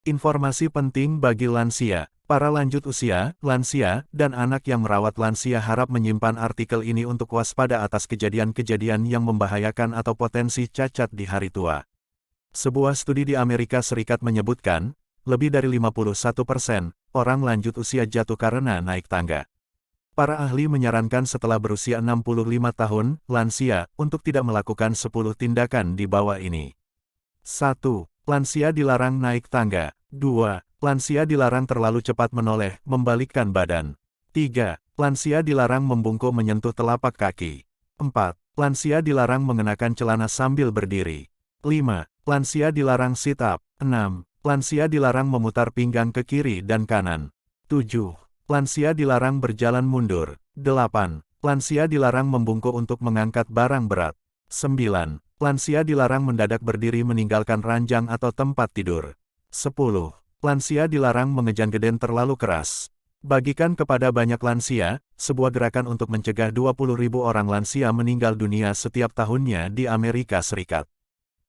Informasi penting bagi lansia. Para lanjut usia, lansia, dan anak yang merawat lansia harap menyimpan artikel ini untuk waspada atas kejadian-kejadian yang membahayakan atau potensi cacat di hari tua. Sebuah studi di Amerika Serikat menyebutkan, lebih dari 51% orang lanjut usia jatuh karena naik tangga. Para ahli menyarankan setelah berusia 65 tahun, lansia, untuk tidak melakukan 10 tindakan di bawah ini. 1. Lansia dilarang naik tangga. 2. Lansia dilarang terlalu cepat menoleh, membalikkan badan. 3. Lansia dilarang membungkuk menyentuh telapak kaki. 4. Lansia dilarang mengenakan celana sambil berdiri. 5. Lansia dilarang sit up. 6. Lansia dilarang memutar pinggang ke kiri dan kanan. 7. Lansia dilarang berjalan mundur. 8. Lansia dilarang membungkuk untuk mengangkat barang berat. 9. Lansia dilarang mendadak berdiri meninggalkan ranjang atau tempat tidur. 10. Lansia dilarang mengejan-geden terlalu keras. Bagikan kepada banyak lansia, sebuah gerakan untuk mencegah 20.000 orang lansia meninggal dunia setiap tahunnya di Amerika Serikat.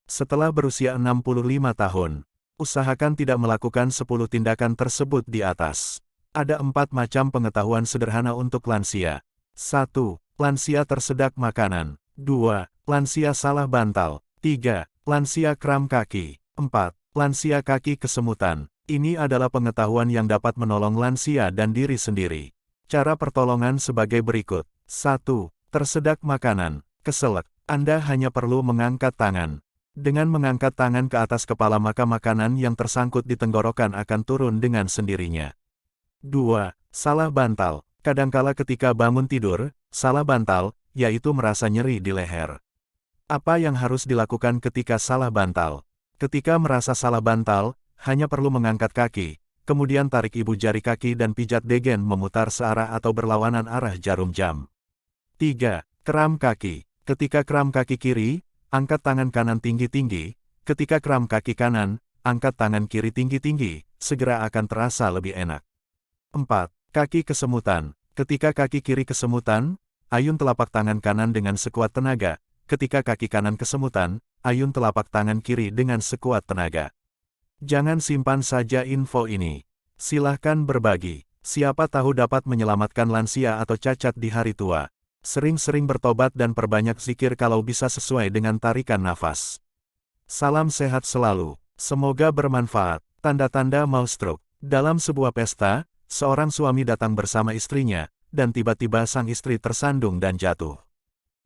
Setelah berusia 65 tahun, usahakan tidak melakukan 10 tindakan tersebut di atas. Ada 4 macam pengetahuan sederhana untuk lansia. 1. Lansia tersedak makanan. 2. Lansia salah bantal. 3. Lansia kram kaki. 4. Lansia kaki kesemutan. Ini adalah pengetahuan yang dapat menolong lansia dan diri sendiri. Cara pertolongan sebagai berikut. 1. Tersedak makanan. Keselak. Anda hanya perlu mengangkat tangan. Dengan mengangkat tangan ke atas kepala maka makanan yang tersangkut di tenggorokan akan turun dengan sendirinya. 2. Salah bantal. Kadangkala ketika bangun tidur, salah bantal, yaitu merasa nyeri di leher. Apa yang harus dilakukan ketika salah bantal? Ketika merasa salah bantal, hanya perlu mengangkat kaki, kemudian tarik ibu jari kaki dan pijat degen memutar searah atau berlawanan arah jarum jam. 3. Kram kaki. Ketika kram kaki kiri, angkat tangan kanan tinggi-tinggi. Ketika kram kaki kanan, angkat tangan kiri tinggi-tinggi, segera akan terasa lebih enak. 4. Kaki kesemutan. Ketika kaki kiri kesemutan, ayun telapak tangan kanan dengan sekuat tenaga. Ketika kaki kanan kesemutan, ayun telapak tangan kiri dengan sekuat tenaga. Jangan simpan saja info ini. Silahkan berbagi. Siapa tahu dapat menyelamatkan lansia atau cacat di hari tua. Sering-sering bertobat dan perbanyak zikir kalau bisa sesuai dengan tarikan nafas. Salam sehat selalu. Semoga bermanfaat. Tanda-tanda mau stroke. Dalam sebuah pesta, seorang suami datang bersama istrinya, dan tiba-tiba sang istri tersandung dan jatuh.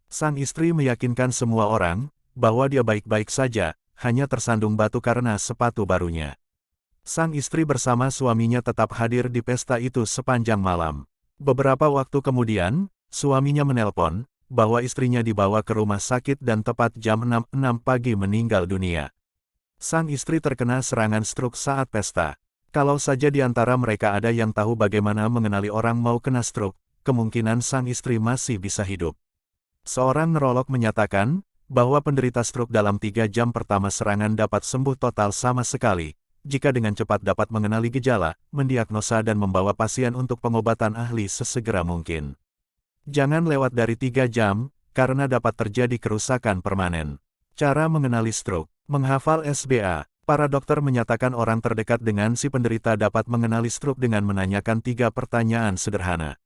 Sang istri meyakinkan semua orang, bahwa dia baik-baik saja, hanya tersandung batu karena sepatu barunya. Sang istri bersama suaminya tetap hadir di pesta itu sepanjang malam. Beberapa waktu kemudian, suaminya menelpon, bahwa istrinya dibawa ke rumah sakit dan tepat jam 6 pagi meninggal dunia. Sang istri terkena serangan stroke saat pesta. Kalau saja di antara mereka ada yang tahu bagaimana mengenali orang mau kena stroke, kemungkinan sang istri masih bisa hidup. Seorang neurolog menyatakan, bahwa penderita stroke dalam 3 jam pertama serangan dapat sembuh total sama sekali, jika dengan cepat dapat mengenali gejala, mendiagnosa dan membawa pasien untuk pengobatan ahli sesegera mungkin. Jangan lewat dari 3 jam, karena dapat terjadi kerusakan permanen. Cara mengenali stroke. Menghafal SBA. Para dokter menyatakan orang terdekat dengan si penderita dapat mengenali stroke dengan menanyakan 3 pertanyaan sederhana.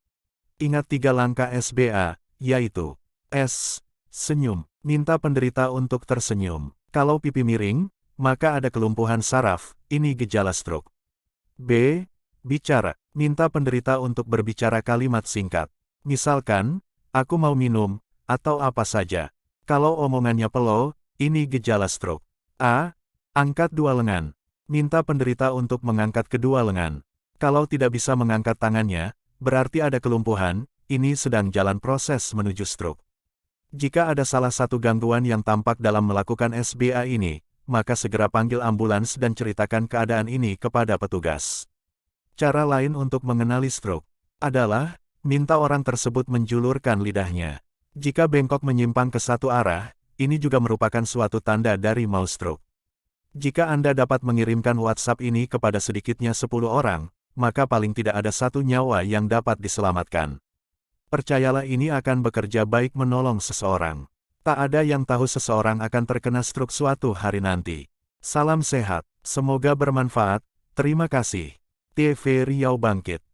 Ingat 3 langkah SBA, yaitu S. Senyum. Minta penderita untuk tersenyum. Kalau pipi miring, maka ada kelumpuhan saraf, ini gejala stroke. B. Bicara. Minta penderita untuk berbicara kalimat singkat. Misalkan, aku mau minum, atau apa saja. Kalau omongannya pelo, ini gejala stroke. A. Angkat 2 lengan. Minta penderita untuk mengangkat kedua lengan. Kalau tidak bisa mengangkat tangannya, berarti ada kelumpuhan, ini sedang jalan proses menuju stroke. Jika ada salah satu gangguan yang tampak dalam melakukan SBA ini, maka segera panggil ambulans dan ceritakan keadaan ini kepada petugas. Cara lain untuk mengenali stroke adalah, minta orang tersebut menjulurkan lidahnya. Jika bengkok menyimpang ke satu arah, ini juga merupakan suatu tanda dari mau stroke. Jika Anda dapat mengirimkan WhatsApp ini kepada sedikitnya 10 orang, maka paling tidak ada 1 nyawa yang dapat diselamatkan. Percayalah ini akan bekerja baik menolong seseorang. Tak ada yang tahu seseorang akan terkena stroke suatu hari nanti. Salam sehat, semoga bermanfaat. Terima kasih. TV Riau Bangkit.